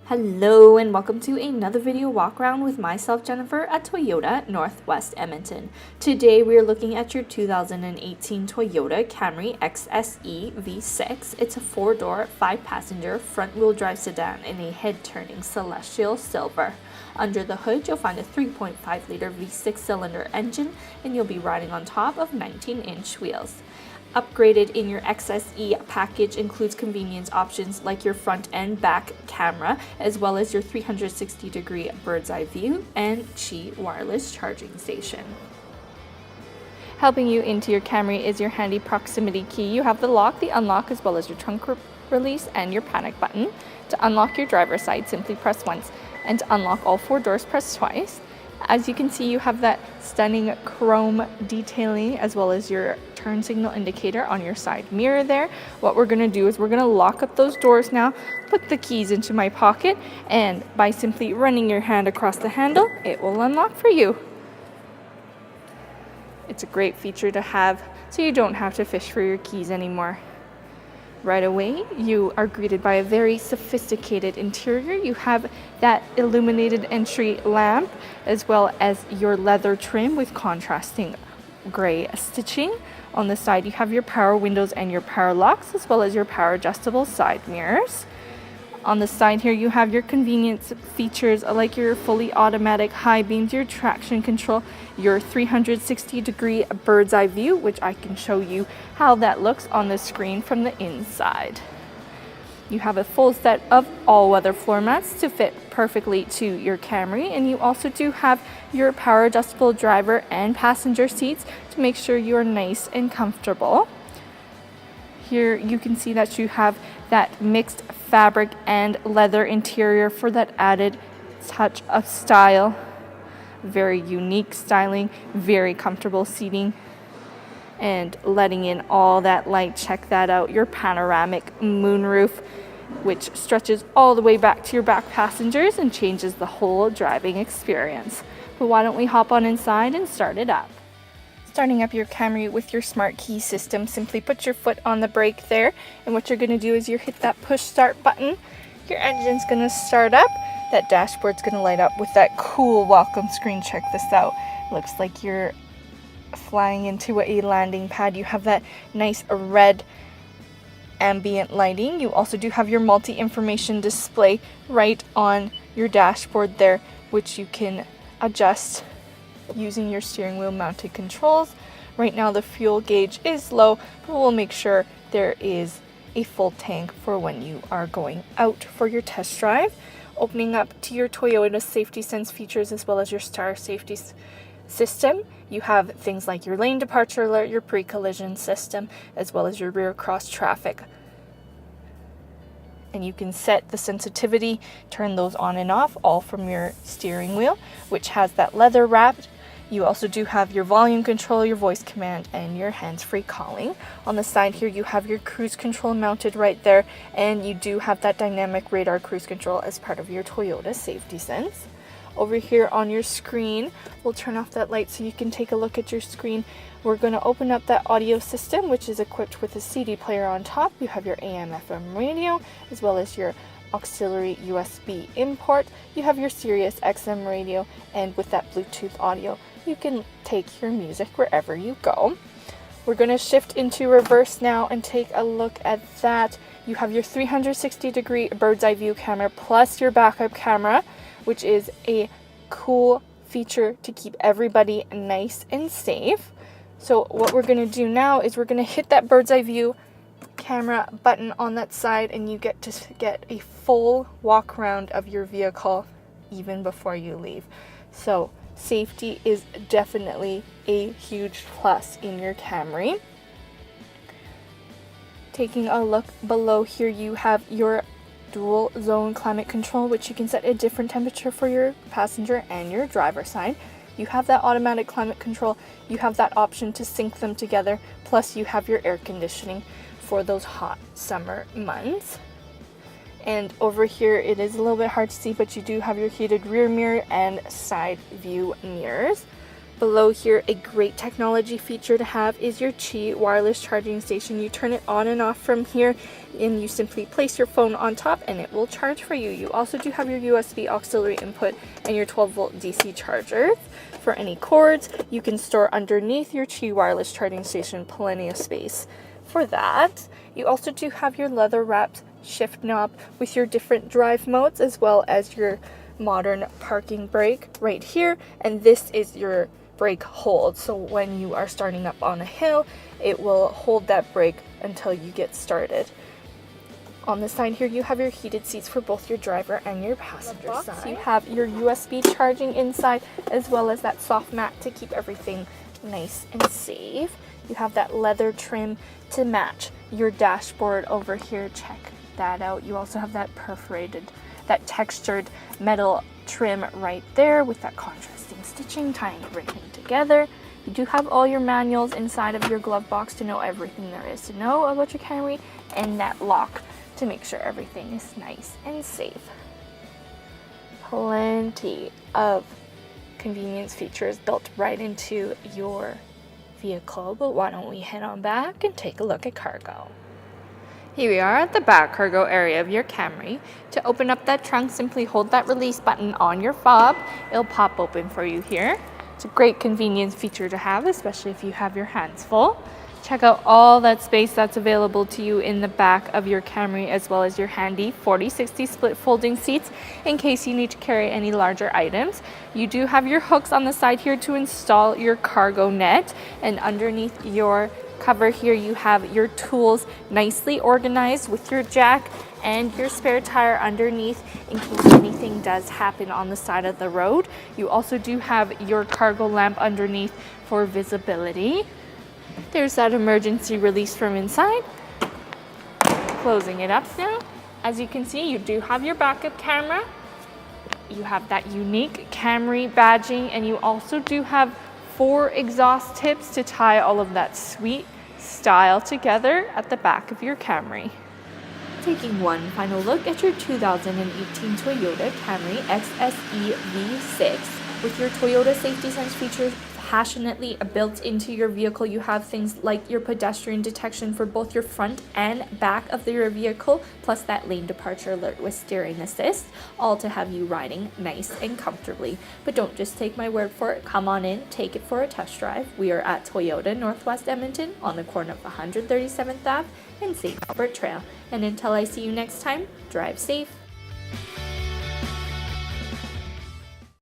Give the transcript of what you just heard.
Hello and welcome to another video walk around with myself, Jennifer, at Toyota Northwest Edmonton. Today we are looking at your 2018 Toyota Camry XSE V6. It's a 4-door, 5-passenger, front-wheel drive sedan in a head-turning celestial silver. Under the hood, you'll find a 3.5-liter V6 cylinder engine, and you'll be riding on top of 19-inch wheels. Upgraded in your XSE package includes convenience options like your front and back camera, as well as your 360-degree bird's eye view and Qi wireless charging station. Helping you into your Camry is your handy proximity key. You have the lock, the unlock, as well as your trunk release and your panic button. To unlock your driver's side, simply press once, and to unlock all 4 doors, press twice. As you can see, you have that stunning chrome detailing as well as your turn signal indicator on your side mirror there. What we're going to do is we're going to lock up those doors now, put the keys into my pocket, and by simply running your hand across the handle, it will unlock for you. It's a great feature to have so you don't have to fish for your keys anymore. Right away, you are greeted by a very sophisticated interior. You have that illuminated entry lamp as well as your leather trim with contrasting gray stitching. On the side, you have your power windows and your power locks as well as your power adjustable side mirrors. On the side here, you have your convenience features like your fully automatic high beams, your traction control, your 360-degree bird's eye view, which I can show you how that looks on the screen from the inside. You have a full set of all-weather floor mats to fit perfectly to your Camry, and you also do have your power adjustable driver and passenger seats to make sure you are nice and comfortable. Here you can see that you have that mixed fabric and leather interior for that added touch of style. Very unique styling, very comfortable seating, and letting in all that light. Check that out. Your panoramic moonroof, which stretches all the way back to your back passengers and changes the whole driving experience. But why don't we hop on inside and start it up? Starting up your Camry with your smart key system, simply put your foot on the brake there, and what you're going to do is you hit that push start button. Your engine's going to start up. That dashboard's going to light up with that cool welcome screen. Check this out. Looks like you're flying into a landing pad. You have that nice red ambient lighting. You also do have your multi-information display right on your dashboard there, which you can adjust using your steering wheel mounted controls. Right now the fuel gauge is low, but we'll make sure there is a full tank for when you are going out for your test drive. Opening up to your Toyota Safety Sense features as well as your Star Safety system, you have things like your lane departure alert, your pre-collision system, as well as your rear cross traffic. And you can set the sensitivity, turn those on and off, all from your steering wheel, which has that leather wrapped. You also do have your volume control, your voice command, and your hands-free calling. On the side here, you have your cruise control mounted right there, and you do have that dynamic radar cruise control as part of your Toyota Safety Sense. Over here on your screen, we'll turn off that light so you can take a look at your screen. We're going to open up that audio system, which is equipped with a CD player on top. You have your AM/FM radio, as well as your auxiliary USB import. You have your Sirius XM radio, and with that Bluetooth audio, you can take your music wherever you go. We're going to shift into reverse now and take a look at that. You have your 360-degree bird's eye view camera plus your backup camera, which is a cool feature to keep everybody nice and safe. So what we're going to do now is we're going to hit that bird's eye view camera button on that side, and you get to get a full walk around of your vehicle even before you leave. So safety is definitely a huge plus in your Camry. Taking a look below here, you have your dual zone climate control, which you can set a different temperature for your passenger and your driver side. You have that automatic climate control. You have that option to sync them together. Plus you have your air conditioning for those hot summer months. And over here, it is a little bit hard to see, but you do have your heated rear mirror and side view mirrors. Below here, a great technology feature to have is your Qi wireless charging station. You turn it on and off from here, and you simply place your phone on top and it will charge for you. You also do have your USB auxiliary input and your 12-volt DC charger. For any cords, you can store underneath your Qi wireless charging station, plenty of space for that. You also do have your leather-wrapped shift knob with your different drive modes, as well as your modern parking brake right here, and this is your brake hold, so when you are starting up on a hill, it will hold that brake until you get started. On the side here, you have your heated seats for both your driver and your passenger side. You have your USB charging inside, as well as that soft mat to keep everything nice and safe. You have that leather trim to match your dashboard over here. Check that out. You also have that perforated, that textured metal trim right there with that contrasting stitching tying everything together. You do have all your manuals inside of your glove box to know everything there is to know about your Camry, and that lock to make sure everything is nice and safe. Plenty of convenience features built right into your vehicle, but why don't we head on back and take a look at cargo. Here we are at the back cargo area of your Camry. To open up that trunk, simply hold that release button on your fob. It'll pop open for you here. It's a great convenience feature to have, especially if you have your hands full. Check out all that space that's available to you in the back of your Camry, as well as your handy 40/60 split folding seats in case you need to carry any larger items. You do have your hooks on the side here to install your cargo net, and underneath your cover here you have your tools nicely organized with your jack and your spare tire underneath in case anything does happen on the side of the road. You also do have your cargo lamp underneath for visibility. There's that emergency release from inside. Closing it up now. As you can see, you do have your backup camera. You have that unique Camry badging, and you also do have 4 exhaust tips to tie all of that sweet style together at the back of your Camry. Taking one final look at your 2018 Toyota Camry XSE V6 with your Toyota Safety Sense features passionately built into your vehicle. You have things like your pedestrian detection for both your front and back of your vehicle, plus that lane departure alert with steering assist, all to have you riding nice and comfortably. But don't just take my word for it. Come on in, take it for a test drive. We are at Toyota Northwest Edmonton on the corner of 137th Ave and St. Albert Trail. And until I see you next time, drive safe.